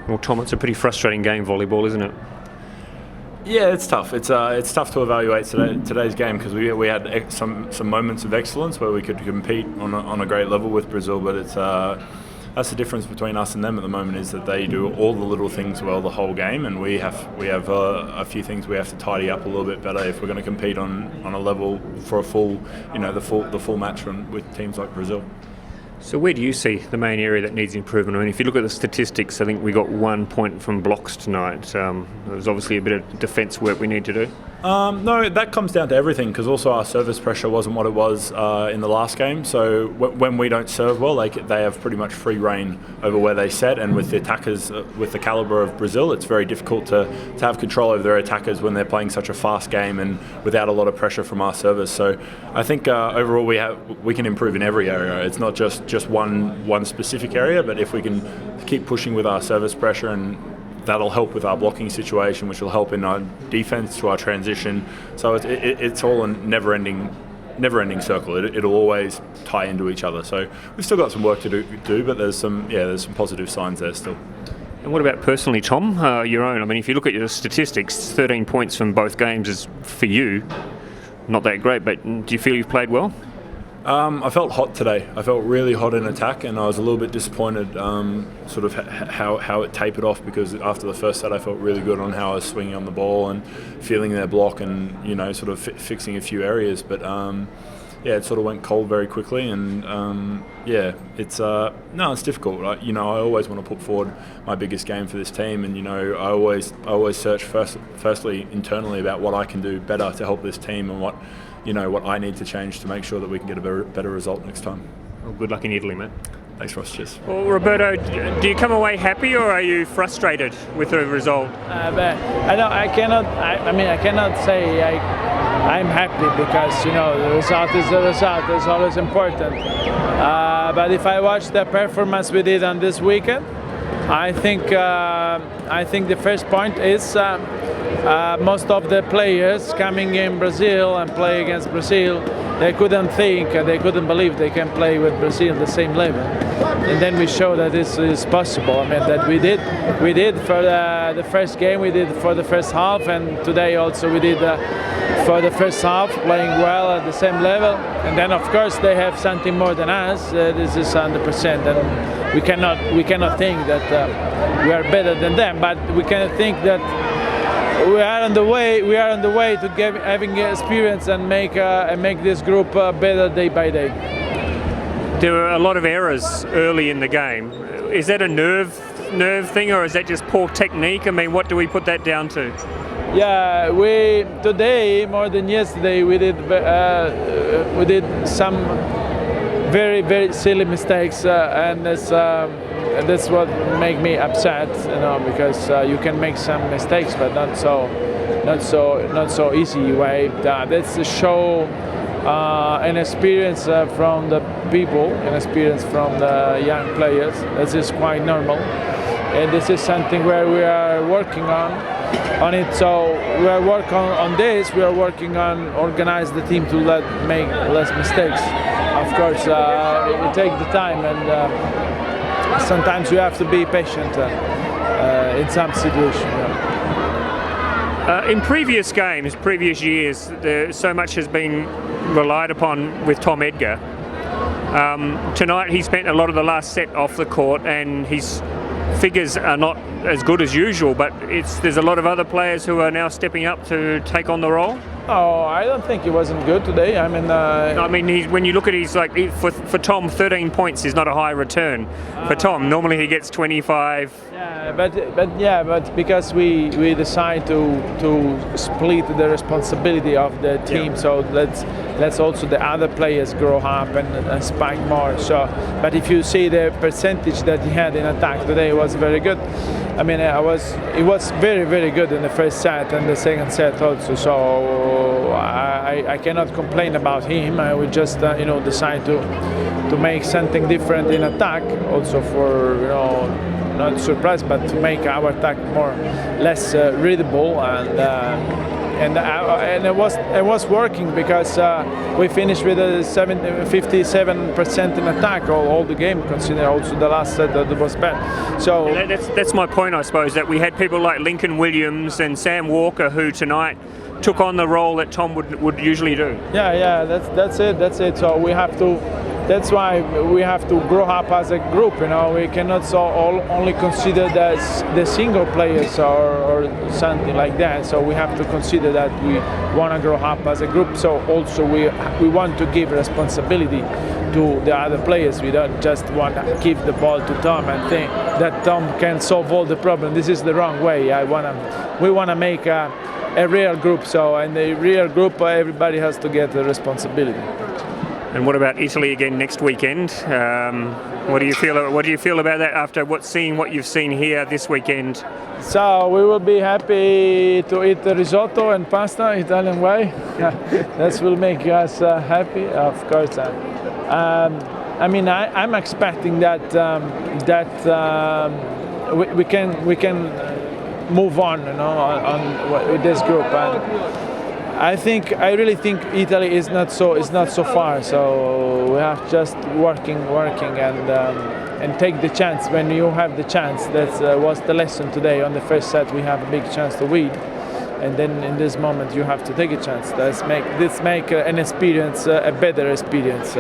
Well, Tom, it's a pretty frustrating game, volleyball, isn't it? Yeah, it's tough. It's tough to evaluate today's game because we had some moments of excellence where we could compete on a great level with Brazil, but that's the difference between us and them at the moment, is that they do all the little things well the whole game, and we have a few things we have to tidy up a little bit better if we're going to compete on a level for a full, the full match with teams like Brazil. So where do you see the main area that needs improvement? I mean, if you look at the statistics, I think we got 1 point from blocks tonight. There's obviously a bit of defence work we need to do. No, that comes down to everything, because also our service pressure wasn't what it was in the last game. So when we don't serve well, they have pretty much free reign over where they set, and with the attackers, with the calibre of Brazil, it's very difficult to have control over their attackers when they're playing such a fast game and without a lot of pressure from our service. So I think overall we can improve in every area. It's not just one specific area, but if we can keep pushing with our service pressure, and that'll help with our blocking situation, which will help in our defence to our transition. So it's all a never-ending circle. It'll always tie into each other. So we've still got some work to do, but there's some positive signs there still. And what about personally, Tom, your own? I mean, if you look at your statistics, 13 points from both games is, for you, not that great, but do you feel you've played well? I felt hot today. I felt really hot in attack, and I was a little bit disappointed sort of how it tapered off, because after the first set I felt really good on how I was swinging on the ball and feeling their block and sort of fixing a few areas, but it sort of went cold very quickly, and it's difficult. I always want to put forward my biggest game for this team, and I always search firstly internally about what I can do better to help this team, and what I need to change to make sure that we can get a better result next time. Well, good luck in Italy, mate. Thanks, Ross. Cheers. Well, Roberto, do you come away happy, or are you frustrated with the result? I cannot say I'm happy, because the result is the result. It's always important. But if I watch the performance we did on this weekend, I think the first point is most of the players coming in Brazil and play against Brazil, they couldn't believe they can play with Brazil at the same level. And then we show that this is possible. I mean, that we did for the first game, we did for the first half, and today also we did for the first half, playing well at the same level. And then of course they have something more than us. This is 100%, and we cannot think that we are better than them, but we can think that we are on the way to having experience and make this group better day by day. There were a lot of errors early in the game. Is that a nerve thing, or is that just poor technique? I mean, what do we put that down to? Yeah, today more than yesterday we did some very, very silly mistakes, and that's what make me upset, because you can make some mistakes, but not so easy way. That's a show an experience from the people, an experience from the young players. This is quite normal, and this is something where we are working on it. So we are working on this. We are working on organize the team to make less mistakes. Of course, it takes the time, and sometimes you have to be patient in some situations. In previous games, previous years, so much has been relied upon with Tom Edgar. Tonight he spent a lot of the last set off the court, and his figures are not as good as usual, but there's a lot of other players who are now stepping up to take on the role. Oh, I don't think he wasn't good today. When you look at his, for Tom, 13 points is not a high return. For Tom, normally he gets 25. Yeah, but because we decide to split the responsibility of the team, so let's also the other players grow up and spike more. So, but if you see the percentage that he had in attack today, it was very good. I mean, it was very, very good in the first set and the second set also. So I cannot complain about him. I would just decide to make something different in attack, also for not surprise, but to make our attack less readable, and it was working because we finished with a 57% in attack all the game, considering also the last set that was bad. So that's my point, I suppose, that we had people like Lincoln Williams and Sam Walker who tonight took on the role that Tom would usually do. Yeah, that's it. So we have to. That's why we have to grow up as a group. You know, we cannot only consider the single players or something like that. So we have to consider that we want to grow up as a group. So also we want to give responsibility to the other players. We don't just want to give the ball to Tom and think that Tom can solve all the problems. This is the wrong way. We want to make a real group. So in the real group, everybody has to get the responsibility. And what about Italy again next weekend? What do you feel about that after seeing what you've seen here this weekend? So we will be happy to eat the risotto and pasta Italian way. That will make us happy, of course. I mean, I'm expecting that we can move on, you know, with this group. And I really think Italy is not so far. So we have just working and take the chance when you have the chance. That was the lesson today. On the first set, we have a big chance to win, and then in this moment you have to take a chance. Let's make an experience a better experience.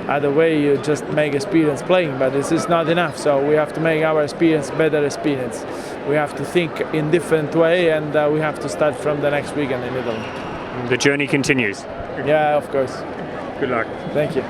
Other way you just make experience playing, but this is not enough. So we have to make our experience better experience. We have to think in different way, and we have to start from the next weekend in Italy. The journey continues. Yeah, of course. Good luck. Thank you.